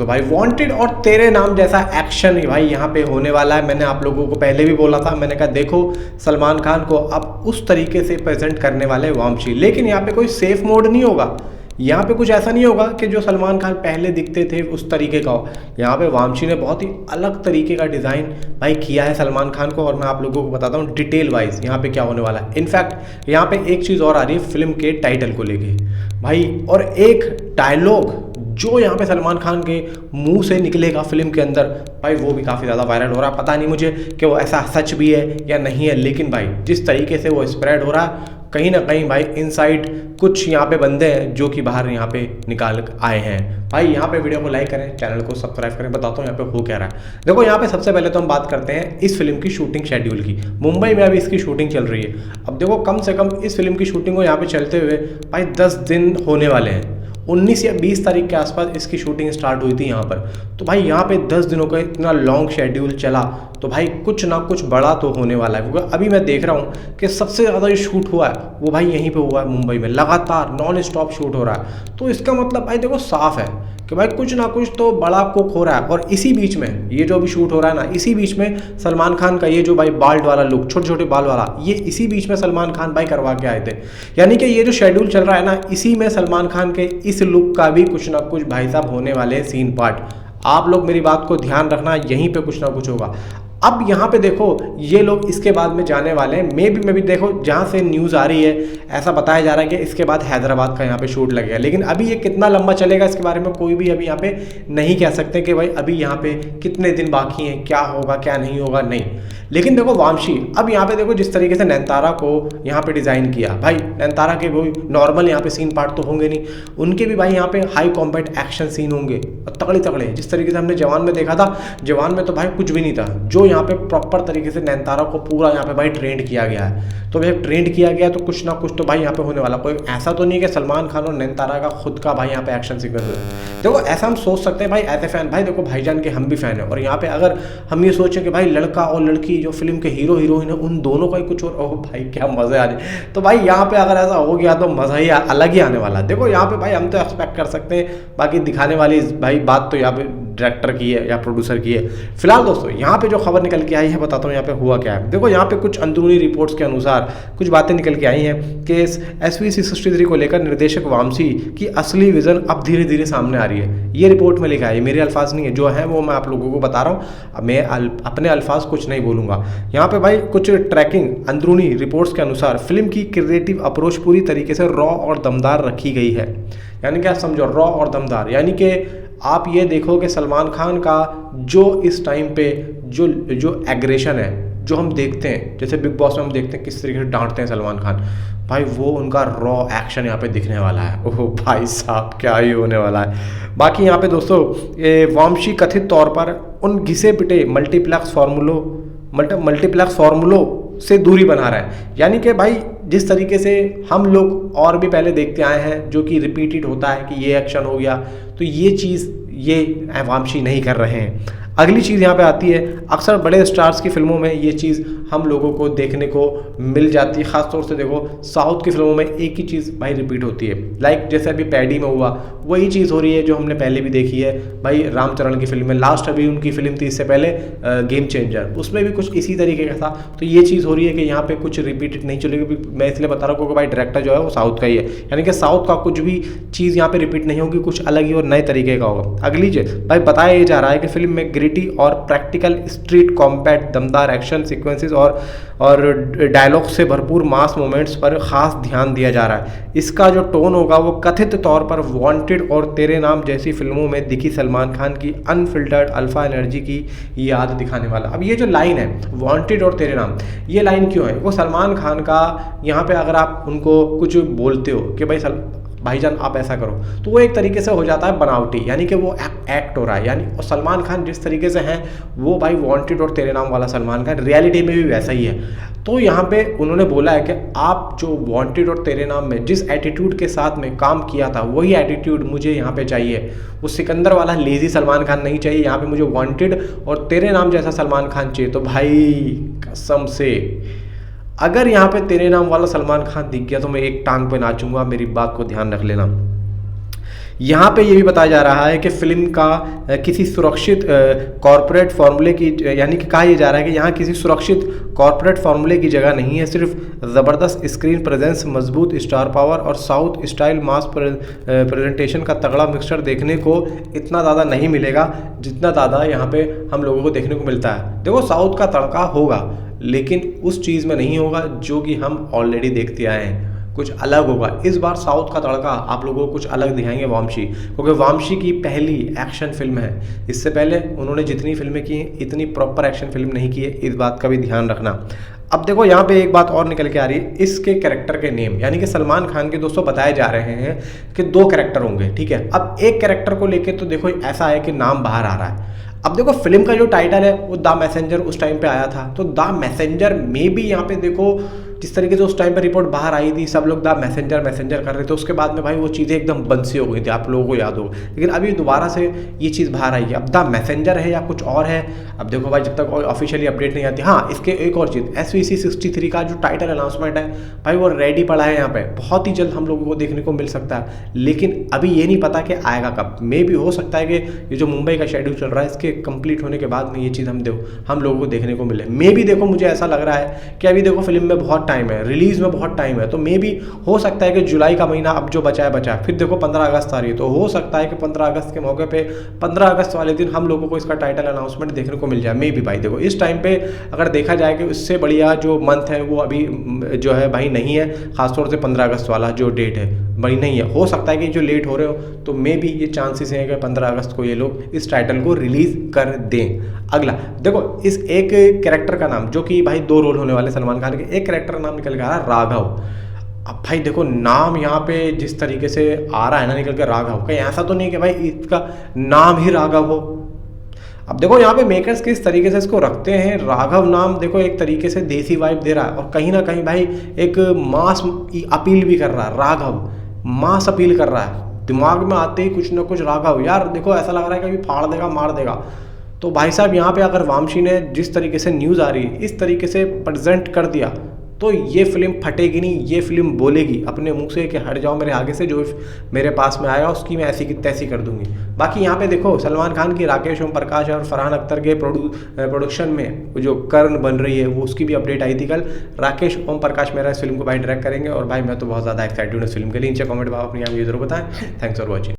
तो भाई वांटेड और तेरे नाम जैसा एक्शन भाई यहाँ पे होने वाला है। मैंने आप लोगों को पहले भी बोला था, मैंने कहा देखो सलमान खान को अब उस तरीके से प्रेजेंट करने वाले वामशी, लेकिन यहाँ पे कोई सेफ मोड नहीं होगा। यहाँ पे कुछ ऐसा नहीं होगा कि जो सलमान खान पहले दिखते थे उस तरीके का हो। यहाँ पे वामशी ने बहुत ही अलग तरीके का डिज़ाइन भाई किया है सलमान खान को, और मैं आप लोगों को बताता हूँ डिटेल वाइज यहाँ पे क्या होने वाला है। इनफैक्ट यहाँ पे एक चीज़ और आ रही है फिल्म के टाइटल को लेके भाई, और एक डायलॉग जो यहाँ पे सलमान खान के मुंह से निकलेगा फिल्म के अंदर भाई, वो भी काफ़ी ज़्यादा वायरल हो रहा है। पता नहीं मुझे कि वो ऐसा सच भी है या नहीं है, लेकिन भाई जिस तरीके से वो स्प्रेड हो रहा है कहीं ना कहीं भाई इनसाइड कुछ यहाँ पे बंदे हैं जो कि बाहर यहाँ पे निकाल आए हैं। भाई यहाँ पे वीडियो को लाइक करें, चैनल को सब्सक्राइब करें, बताता हूँ यहाँ पे हो क्या रहा है। देखो यहाँ पे सबसे पहले तो हम बात करते हैं इस फिल्म की शूटिंग शेड्यूल की। मुंबई में अभी इसकी शूटिंग चल रही है। अब देखो कम से कम इस फिल्म की शूटिंग को यहाँ पे चलते हुए भाई 10 दिन होने वाले हैं। 19 या 20 तारीख के आसपास इसकी शूटिंग स्टार्ट हुई थी यहाँ पर। तो भाई यहाँ पे 10 दिनों का इतना लॉन्ग शेड्यूल चला, तो भाई कुछ ना कुछ बड़ा तो होने वाला है। क्योंकि अभी मैं देख रहा हूँ कि सबसे ज़्यादा जो शूट हुआ है वो भाई यहीं पे हुआ है मुंबई में, लगातार नॉन स्टॉप शूट हो रहा है। तो इसका मतलब भाई देखो साफ है कि भाई कुछ ना कुछ तो बड़ा कुक हो रहा है। और इसी बीच में ये जो अभी शूट हो रहा है ना, इसी बीच में सलमान खान का ये जो भाई बाल्ड वाला लुक, छोटे छोटे बाल वाला, ये इसी बीच में सलमान खान भाई करवा के आए थे। यानी कि ये जो शेड्यूल चल रहा है ना, इसी में सलमान खान के इस लुक का भी कुछ ना कुछ भाई साहब होने वाले सीन पार्ट। आप लोग मेरी बात को ध्यान रखना, यहीं पे कुछ ना कुछ होगा। अब यहाँ पे देखो ये लोग इसके बाद में जाने वाले हैं, मे भी देखो जहाँ से न्यूज़ आ रही है ऐसा बताया जा रहा है कि इसके बाद हैदराबाद का यहाँ पे शूट लगेगा। लेकिन अभी ये कितना लंबा चलेगा इसके बारे में कोई भी अभी यहाँ पे नहीं कह सकते कि भाई अभी यहाँ पे कितने दिन बाकी हैं, क्या होगा क्या नहीं होगा, नहीं। लेकिन देखो वामशी अब यहाँ पे देखो जिस तरीके से नयनतारा को यहाँ पे डिज़ाइन किया भाई, नयनतारा के वो नॉर्मल यहाँ पे सीन पार्ट तो होंगे नहीं, उनके भी भाई यहाँ पे हाई कॉम्बैट एक्शन सीन होंगे और तगड़े तगड़े, जिस तरीके से हमने जवान में देखा था। जवान में तो भाई कुछ भी नहीं था, जो यहाँ पे प्रॉपर तरीके से नयनतारा को पूरा यहाँ पे भाई ट्रेंड किया गया है। तो भाई ट्रेंड किया गया तो कुछ ना कुछ तो भाई यहाँ पे होने वाला। कोई ऐसा तो नहीं है कि सलमान खान और नयनतारा का खुद का भाई यहाँ पे एक्शन सीक्वेंस है। देखो ऐसा हम सोच सकते हैं भाई एज ए फैन, भाई देखो भाईजान के हम भी फैन हैं, और यहाँ पे अगर हम ये सोचें कि भाई लड़का और लड़की जो फिल्म के हीरो हीरोइन है उन दोनों का ही कुछ और, ओह भाई क्या मजे आ जाए। तो भाई यहाँ पे अगर ऐसा हो गया तो मज़ा ही अलग ही आने वाला है। देखो यहाँ पे भाई हम तो एक्सपेक्ट कर सकते हैं, बाकी दिखाने वाली भाई बात तो यहाँ पे डायरेक्टर की है या प्रोड्यूसर की है। फिलहाल दोस्तों यहाँ पे जो खबर निकल के आई है बताता हूँ यहाँ पे हुआ क्या है। देखो यहाँ पे कुछ अंदरूनी रिपोर्ट्स के अनुसार कुछ बातें निकल के आई हैं कि SVC63 को लेकर निर्देशक वामसी की असली विजन अब धीरे धीरे सामने आ रही है। ये रिपोर्ट में लिखा है, मेरे अल्फाज नहीं है, जो है वो मैं आप लोगों को बता रहा हूँ। अब मैं अपने अल्फाज कुछ नहीं बोलूँगा। यहाँ पे भाई कुछ ट्रैकिंग अंदरूनी रिपोर्ट्स के अनुसार फिल्म की क्रिएटिव अप्रोच पूरी तरीके से रॉ और दमदार रखी गई है। यानी कि आप समझो रॉ और दमदार, यानी कि आप ये देखो कि सलमान खान का जो इस टाइम पे जो एग्रेशन है जो हम देखते हैं, जैसे बिग बॉस में हम देखते हैं किस तरीके से डांटते हैं सलमान खान, भाई वो उनका रॉ एक्शन यहाँ पे दिखने वाला है। ओह भाई साहब क्या ही होने वाला है। बाकी यहाँ पे दोस्तों वामशी कथित तौर पर उन घिसे पिटे मल्टीप्लेक्स फार्मूलों से दूरी बना रहा है। यानी कि भाई जिस तरीके से हम लोग और भी पहले देखते आए हैं जो कि रिपीटेड होता है कि ये एक्शन हो गया, तो ये चीज़ ये वामशी नहीं कर रहे हैं। अगली चीज़ यहाँ पे आती है, अक्सर बड़े स्टार्स की फिल्मों में ये चीज़ हम लोगों को देखने को मिल जाती है। ख़ासतौर से देखो साउथ की फिल्मों में एक ही चीज़ भाई रिपीट होती है। लाइक जैसे अभी पैडी में हुआ वही चीज़ हो रही है जो हमने पहले भी देखी है भाई रामचरण की फिल्म में। लास्ट अभी उनकी फिल्म थी इससे पहले गेम चेंजर, उसमें भी कुछ इसी तरीके का था। तो ये चीज़ हो रही है कि यहाँ पे कुछ रिपीटेड नहीं चलेगी। मैं इसलिए बता रहा हूँ क्योंकि भाई डायरेक्टर जो है वो साउथ का ही है, यानी कि साउथ का कुछ भी चीज़ यहाँ पे रिपीट नहीं होगी, कुछ अलग ही और नए तरीके का होगा। अगली चीज़ भाई बताया ये जा रहा है कि फिल्म में ग्रिटी और प्रैक्टिकल स्ट्रीट कॉम्बैट, दमदार एक्शन सीक्वेंसेस और डायलॉग से भरपूर मास मोमेंट्स पर खास ध्यान दिया जा रहा है। इसका जो टोन होगा वो कथित तौर पर वांटेड और तेरे नाम जैसी फिल्मों में दिखी सलमान खान की अनफिल्टर्ड अल्फा एनर्जी की याद दिखाने वाला। अब ये जो लाइन है वांटेड और तेरे नाम, ये लाइन क्यों है? वो सलमान खान का यहाँ पे अगर आप उनको कुछ बोलते हो कि भाईजान आप ऐसा करो, तो वो एक तरीके से हो जाता है बनावटी, यानी कि वो एक्ट हो रहा है। यानी और सलमान खान जिस तरीके से हैं वो भाई वांटेड और तेरे नाम वाला सलमान खान रियलिटी में भी वैसा ही है। तो यहाँ पे उन्होंने बोला है कि आप जो वांटेड और तेरे नाम में जिस एटीट्यूड के साथ में काम किया था वही एटीट्यूड मुझे यहाँ पे चाहिए। वो सिकंदर वाला लेजी सलमान खान नहीं चाहिए, यहाँ पे मुझे वांटेड और तेरे नाम जैसा सलमान खान चाहिए। तो भाई कसम से अगर यहाँ पे तेरे नाम वाला सलमान खान दिख गया तो मैं एक टांग पे नाचूंगा, मेरी बात को ध्यान रख लेना। यहाँ पे ये भी बताया जा रहा है कि फिल्म का किसी सुरक्षित कॉरपोरेट फार्मूले की, यानी कि कहा यह जा रहा है कि यहाँ किसी सुरक्षित कॉरपोरेट फार्मूले की जगह नहीं है, सिर्फ ज़बरदस्त स्क्रीन प्रेजेंस, मजबूत स्टार पावर और साउथ स्टाइल मास प्रेजेंटेशन का तगड़ा मिक्सचर देखने को इतना ज़्यादा नहीं मिलेगा जितना ज़्यादा यहाँ पे हम लोगों को देखने को मिलता है। देखो साउथ का तड़का होगा लेकिन उस चीज़ में नहीं होगा जो कि हम ऑलरेडी देखते आए हैं, कुछ अलग होगा। इस बार साउथ का तड़का आप लोगों को कुछ अलग दिखाएंगे वामशी, क्योंकि वामशी की पहली एक्शन फिल्म है। इससे पहले उन्होंने जितनी फिल्में की इतनी प्रॉपर एक्शन फिल्म नहीं की है, इस बात का भी ध्यान रखना। अब देखो यहाँ पे एक बात और निकल के आ रही है, इसके कैरेक्टर के नेम, यानी कि सलमान खान के दोस्तों बताए जा रहे हैं कि 2 कैरेक्टर होंगे, ठीक है। अब एक कैरेक्टर को लेके तो देखो ऐसा है कि नाम बाहर आ रहा है। अब देखो फिल्म का जो टाइटल है वो द मैसेंजर उस टाइम पे आया था, तो द मैसेंजर में भी यहाँ पे देखो जिस तरीके से उस टाइम पे रिपोर्ट बाहर आई थी, सब लोग द मैसेंजर मैसेंजर कर रहे थे, उसके बाद में भाई वो चीज़ें एकदम बंसी हो गई थी, आप लोगों को याद हो। लेकिन अभी दोबारा से ये चीज़ बाहर आई है, अब द मैसेंजर है या कुछ और है, अब देखो भाई जब तक ऑफिशियली अपडेट नहीं आती। हाँ, इसके एक और चीज़, SVC 63 का जो टाइटल अनाउंसमेंट है भाई वो रेडी पड़ा है यहाँ पे, बहुत ही जल्द हम लोगों को देखने को मिल सकता है। लेकिन अभी ये नहीं पता कि आएगा कब। मे भी हो सकता है कि ये जो मुंबई का शेड्यूल चल रहा है इसके कंप्लीट होने के बाद में ये चीज़ हम लोगों को देखने को मिले। मे भी देखो मुझे ऐसा लग रहा है कि अभी देखो फिल्म में बहुत टाइम है, रिलीज में बहुत टाइम है, तो मे भी हो सकता है कि जुलाई का महीना अब जो बचा है, फिर देखो 15 अगस्त आ रही है, तो हो सकता है कि 15 अगस्त के मौके पे 15 अगस्त वाले दिन हम लोगों को इसका टाइटल अनाउंसमेंट देखने को मिल जाए। मे भी भाई देखो इस टाइम पे अगर देखा जाए कि इससे बढ़िया जो मंथ है वो अभी जो है भाई नहीं है, खासतौर से 15 अगस्त वाला जो डेट है भाई नहीं है। हो सकता है कि जो लेट हो रहे हो तो मे भी ये चांसेस हैं कि 15 अगस्त को ये लोग इस टाइटल को रिलीज कर दें। अगला देखो इस एक कैरेक्टर का नाम, जो कि भाई 2 रोल होने वाले सलमान खान के, एक कैरेक्टर का नाम निकल के आ रहा है राघव। अब भाई देखो नाम यहाँ पे जिस तरीके से आ रहा है ना निकल के राघव, कहीं ऐसा तो नहीं कि भाई इसका नाम ही राघव हो। अब देखो यहाँ पे मेकर्स किस तरीके से इसको रखते हैं, राघव नाम देखो एक तरीके से देसी वाइब दे रहा है और कहीं ना कहीं भाई एक मास अपील भी कर रहा है। राघव मास अपील कर रहा है, दिमाग में आते ही कुछ ना कुछ राघव, यार देखो ऐसा लग रहा है कि अभी फाड़ देगा मार देगा। तो भाई साहब यहाँ पे अगर वामशी ने जिस तरीके से न्यूज़ आ रही है इस तरीके से प्रेजेंट कर दिया तो ये फिल्म फटेगी नहीं, ये फिल्म बोलेगी अपने मुंह से कि हट जाओ मेरे आगे से, जो मेरे पास में आया उसकी मैं ऐसी की तैसी कर दूंगी। बाकी यहाँ पे देखो सलमान खान की राकेश ओम प्रकाश और फरहान अख्तर के प्रोडक्शन में जो कर्ण बन रही है वो उसकी भी अपडेट आई थी कल। राकेश ओम प्रकाश मेरा इस फिल्म को भाई डायरेक्ट करेंगे और भाई मैं तो बहुत ज़्यादा एक्साइटेड हूँ इस फिल्म के लिए। नीचे कमेंट में आप अपनी यहाँ जरूर बताएं। Thanks for watching.